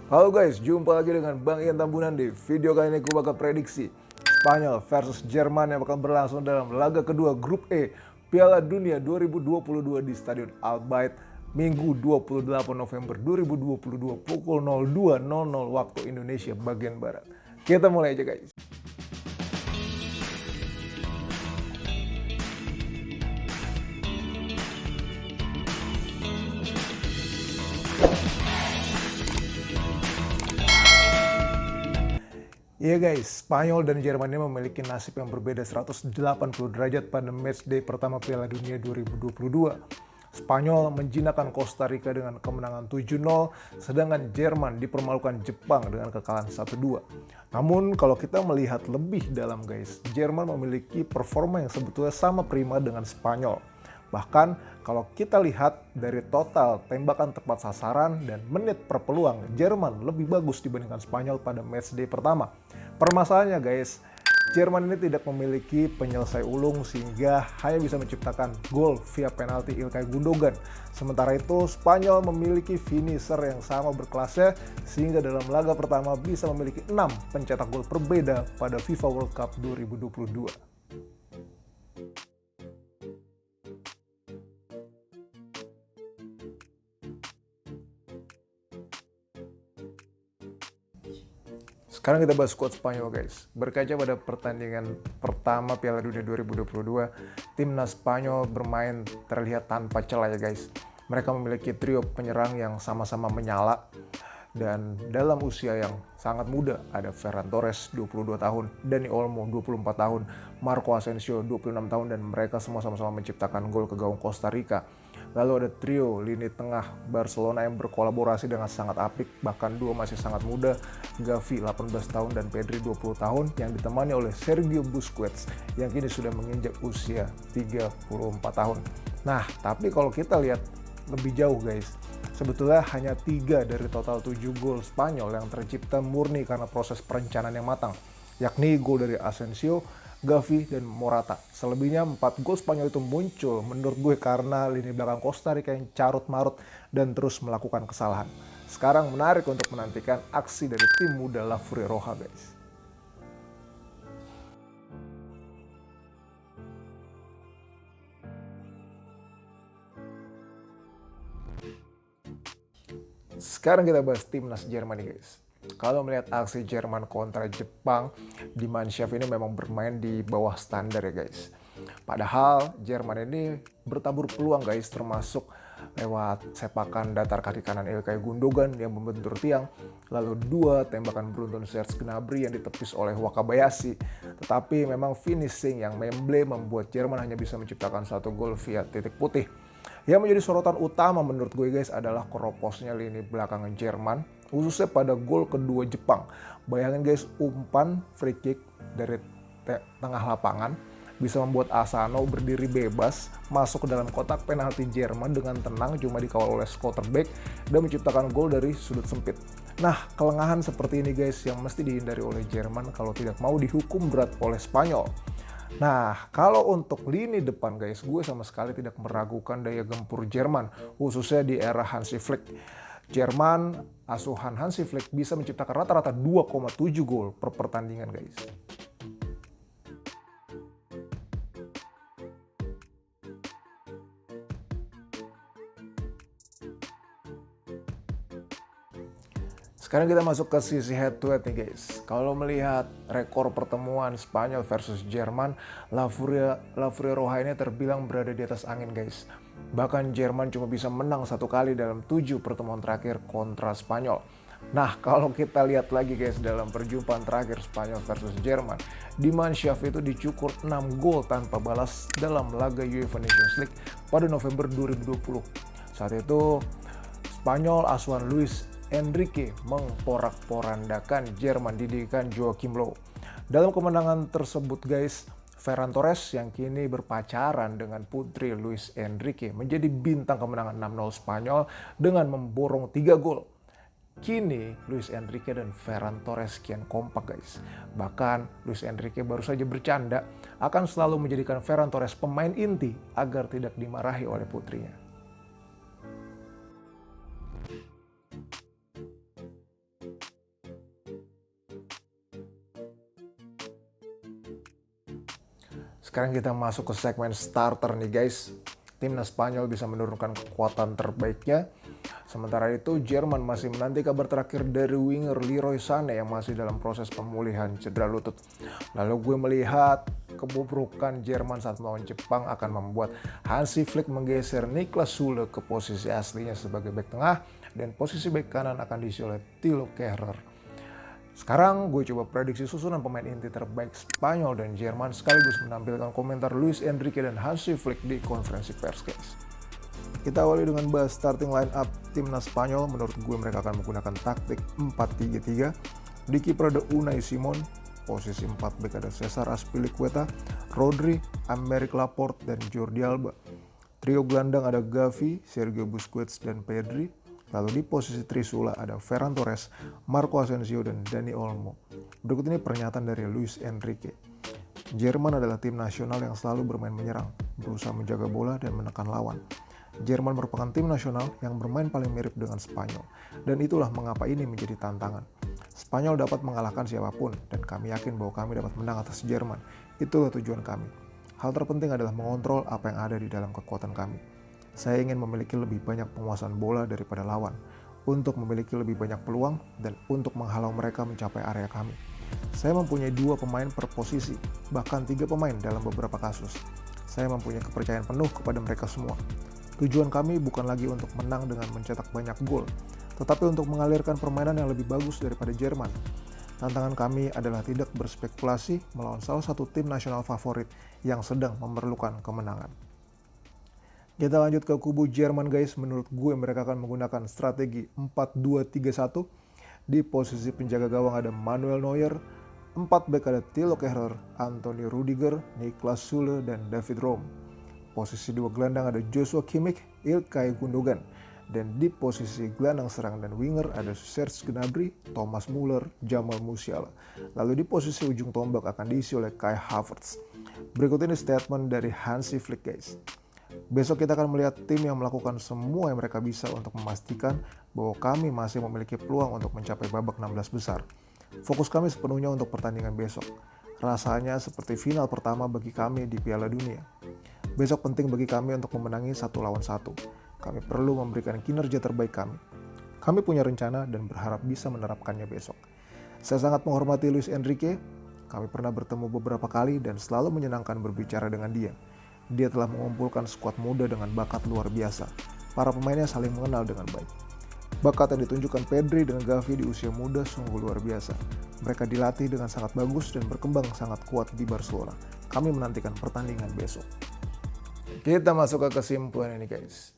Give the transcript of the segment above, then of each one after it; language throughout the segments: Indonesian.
Halo guys, jumpa lagi dengan Bang Ian Tambunan. Di video kali ini gue bakal prediksi Spanyol versus Jerman yang bakal berlangsung dalam laga kedua grup E Piala Dunia 2022 di Stadion Al Bayt Minggu 28 November 2022 pukul 02.00 waktu Indonesia bagian Barat. Kita mulai aja guys. Iya guys, Spanyol dan Jerman ini memiliki nasib yang berbeda 180 derajat pada matchday pertama Piala Dunia 2022. Spanyol menjinakkan Costa Rica dengan kemenangan 7-0, sedangkan Jerman dipermalukan Jepang dengan kekalahan 1-2. Namun kalau kita melihat lebih dalam guys, Jerman memiliki performa yang sebetulnya sama prima dengan Spanyol. Bahkan kalau kita lihat dari total tembakan tepat sasaran dan menit per peluang, Jerman lebih bagus dibandingkan Spanyol pada matchday pertama. Permasalahannya guys, Jerman ini tidak memiliki penyelesai ulung sehingga hanya bisa menciptakan gol via penalti Ilkay Gundogan. Sementara itu Spanyol memiliki finisher yang sama berkelasnya sehingga dalam laga pertama bisa memiliki 6 pencetak gol berbeda pada FIFA World Cup 2022. Sekarang kita bahas skuad Spanyol guys. Berkaca pada pertandingan pertama Piala Dunia 2022, timnas Spanyol bermain terlihat tanpa celah ya guys. Mereka memiliki trio penyerang yang sama-sama menyala dan dalam usia yang sangat muda. Ada Ferran Torres 22 tahun, Dani Olmo 24 tahun, Marco Asensio 26 tahun dan mereka semua sama-sama menciptakan gol ke gawang Costa Rica. Lalu ada trio lini tengah Barcelona yang berkolaborasi dengan sangat apik, bahkan dua masih sangat muda, Gavi 18 tahun dan Pedri 20 tahun yang ditemani oleh Sergio Busquets yang kini sudah menginjak usia 34 tahun. Nah, tapi kalau kita lihat lebih jauh guys, sebetulnya hanya 3 dari total 7 gol Spanyol yang tercipta murni karena proses perencanaan yang matang, yakni gol dari Asensio, Gavi, dan Morata. Selebihnya 4 gol Spanyol itu muncul menurut gue karena lini belakang Costa Rica yang carut-marut dan terus melakukan kesalahan. Sekarang menarik untuk menantikan aksi dari tim muda La Furia Roja guys. Sekarang kita bahas timnas Jerman nih guys. Kalau melihat aksi Jerman kontra Jepang, di Mannschaft ini memang bermain di bawah standar ya guys. Padahal Jerman ini bertabur peluang guys, termasuk lewat sepakan datar kaki kanan Ilkay Gundogan yang membentur tiang, lalu 2 tembakan beruntun Serge Gnabry yang ditepis oleh Wakabayashi. Tetapi memang finishing yang memble membuat Jerman hanya bisa menciptakan 1 gol via titik putih. Yang menjadi sorotan utama menurut gue guys adalah keroposnya lini belakang Jerman, khususnya pada gol kedua Jepang. Bayangin guys, umpan free kick dari tengah lapangan bisa membuat Asano berdiri bebas masuk ke dalam kotak penalti Jerman dengan tenang, cuma dikawal oleh quarterback dan menciptakan gol dari sudut sempit. Nah, kelengahan seperti ini guys yang mesti dihindari oleh Jerman kalau tidak mau dihukum berat oleh Spanyol. Nah, kalau untuk lini depan guys, gue sama sekali tidak meragukan daya gempur Jerman, khususnya di era Hansi Flick. Jerman, asuhan Hansi Flick bisa menciptakan rata-rata 2,7 gol per pertandingan guys. Sekarang kita masuk ke sisi head to head nih guys. Kalau melihat rekor pertemuan Spanyol versus Jerman, La Furia Roja ini terbilang berada di atas angin guys. Bahkan Jerman cuma bisa menang 1 kali dalam 7 pertemuan terakhir kontra Spanyol. Nah, kalau kita lihat lagi guys dalam perjumpaan terakhir Spanyol versus Jerman, di Mannschaft itu dicukur 6 gol tanpa balas dalam laga UEFA Nations League pada November 2020. Saat itu Spanyol asuhan Luis Enrique memporak-porandakan Jerman didikan Joachim Löw. Dalam kemenangan tersebut guys, Ferran Torres yang kini berpacaran dengan putri Luis Enrique menjadi bintang kemenangan 6-0 Spanyol dengan memborong 3 gol. Kini Luis Enrique dan Ferran Torres kian kompak guys. Bahkan Luis Enrique baru saja bercanda akan selalu menjadikan Ferran Torres pemain inti agar tidak dimarahi oleh putrinya. Sekarang kita masuk ke segmen starter nih guys. Timnas Spanyol bisa menurunkan kekuatan terbaiknya. Sementara itu Jerman masih menanti kabar terakhir dari winger Leroy Sané yang masih dalam proses pemulihan cedera lutut. Lalu gue melihat kebobrokan Jerman saat melawan Jepang akan membuat Hansi Flick menggeser Niklas Süle ke posisi aslinya sebagai bek tengah dan posisi bek kanan akan diisi oleh Thilo Kehrer. Sekarang gue coba prediksi susunan pemain inti terbaik Spanyol dan Jerman sekaligus menampilkan komentar Luis Enrique dan Hansi Flick di konferensi pers guys. Kita awali dengan bahas starting line up timnas Spanyol. Menurut gue mereka akan menggunakan taktik 4-3-3. Di kiper ada Unai Simon, posisi 4 bek ada Cesar Azpilicueta, Rodri, Aymeric Laporte dan Jordi Alba. Trio gelandang ada Gavi, Sergio Busquets dan Pedri. Lalu di posisi Trisula ada Ferran Torres, Marco Asensio, dan Dani Olmo. Berikut ini pernyataan dari Luis Enrique. Jerman adalah tim nasional yang selalu bermain menyerang, berusaha menjaga bola dan menekan lawan. Jerman merupakan tim nasional yang bermain paling mirip dengan Spanyol, dan itulah mengapa ini menjadi tantangan. Spanyol dapat mengalahkan siapapun, dan kami yakin bahwa kami dapat menang atas Jerman. Itulah tujuan kami. Hal terpenting adalah mengontrol apa yang ada di dalam kekuatan kami. Saya ingin memiliki lebih banyak penguasaan bola daripada lawan, untuk memiliki lebih banyak peluang dan untuk menghalau mereka mencapai area kami. Saya mempunyai 2 pemain per posisi, bahkan 3 pemain dalam beberapa kasus. Saya mempunyai kepercayaan penuh kepada mereka semua. Tujuan kami bukan lagi untuk menang dengan mencetak banyak gol, tetapi untuk mengalirkan permainan yang lebih bagus daripada Jerman. Tantangan kami adalah tidak berspekulasi melawan salah satu tim nasional favorit yang sedang memerlukan kemenangan. Kita lanjut ke kubu Jerman guys. Menurut gue mereka akan menggunakan strategi 4-2-3-1. Di posisi penjaga gawang ada Manuel Neuer, 4 bek ada Thilo Kehrer, Anthony Rudiger, Niklas Süle, dan David Raum. Posisi 2 gelandang ada Joshua Kimmich, Ilkay Gundogan. Dan di posisi gelandang serang dan winger ada Serge Gnabry, Thomas Muller, Jamal Musiala. Lalu di posisi ujung tombak akan diisi oleh Kai Havertz. Berikut ini statement dari Hansi Flick guys. Besok kita akan melihat tim yang melakukan semua yang mereka bisa untuk memastikan bahwa kami masih memiliki peluang untuk mencapai babak 16 besar. Fokus kami sepenuhnya untuk pertandingan besok. Rasanya seperti final pertama bagi kami di Piala Dunia. Besok penting bagi kami untuk memenangi 1 lawan 1. Kami perlu memberikan kinerja terbaik kami. Kami punya rencana dan berharap bisa menerapkannya besok. Saya sangat menghormati Luis Enrique. Kami pernah bertemu beberapa kali dan selalu menyenangkan berbicara dengan dia. Dia telah mengumpulkan skuad muda dengan bakat luar biasa. Para pemainnya saling mengenal dengan baik. Bakat yang ditunjukkan Pedri dan Gavi di usia muda sungguh luar biasa. Mereka dilatih dengan sangat bagus dan berkembang sangat kuat di Barcelona. Kami menantikan pertandingan besok. Kita masuk ke kesimpulan ini guys.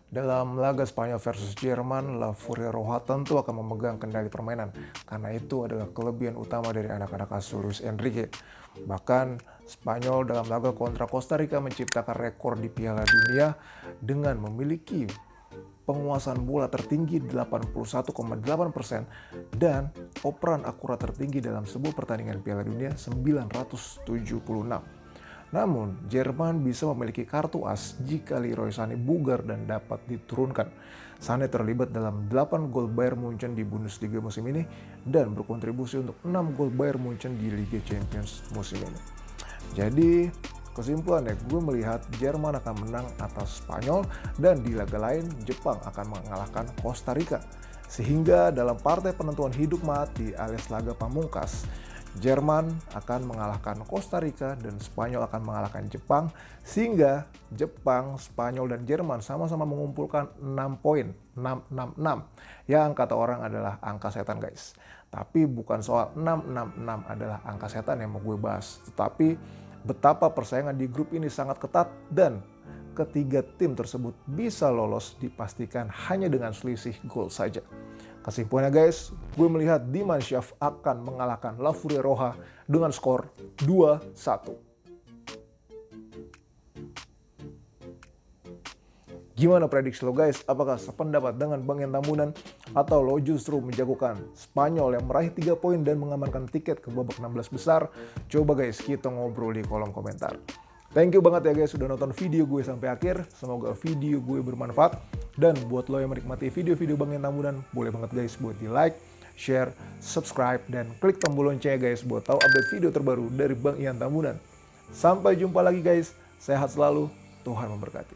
Dalam laga Spanyol versus Jerman, La Furia Roja tentu akan memegang kendali permainan karena itu adalah kelebihan utama dari anak-anak asuh Luis Enrique. Bahkan Spanyol dalam laga kontra Costa Rica menciptakan rekor di Piala Dunia dengan memiliki penguasaan bola tertinggi 81,8% dan operan akurat tertinggi dalam sebuah pertandingan Piala Dunia 976. Namun, Jerman bisa memiliki kartu as jika Leroy Sané bugar dan dapat diturunkan. Sané terlibat dalam 8 gol Bayern Munchen di Bundesliga musim ini dan berkontribusi untuk 6 gol Bayern Munchen di Liga Champions musim ini. Jadi, kesimpulannya gue melihat Jerman akan menang atas Spanyol dan di laga lain Jepang akan mengalahkan Costa Rica. Sehingga dalam partai penentuan hidup mati alias laga pamungkas, Jerman akan mengalahkan Costa Rica dan Spanyol akan mengalahkan Jepang sehingga Jepang, Spanyol, dan Jerman sama-sama mengumpulkan 6 poin, 666 yang kata orang adalah angka setan guys. Tapi bukan soal 666 adalah angka setan yang mau gue bahas, tetapi betapa persaingan di grup ini sangat ketat dan ketiga tim tersebut bisa lolos dipastikan hanya dengan selisih gol saja. Kesimpulannya guys, gue melihat Die Mannschaft akan mengalahkan La Furia Roja dengan skor 2-1. Gimana prediksi lo guys? Apakah sependapat dengan Bang Ian Tambunan? Atau lo justru menjagokan Spanyol yang meraih 3 poin dan mengamankan tiket ke babak 16 besar? Coba guys, kita ngobrol di kolom komentar. Thank you banget ya guys sudah nonton video gue sampai akhir. Semoga video gue bermanfaat. Dan buat lo yang menikmati video-video Bang Ian Tambunan, boleh banget guys buat di like, share, subscribe, dan klik tombol loncengnya guys buat tahu update video terbaru dari Bang Ian Tambunan. Sampai jumpa lagi guys. Sehat selalu. Tuhan memberkati.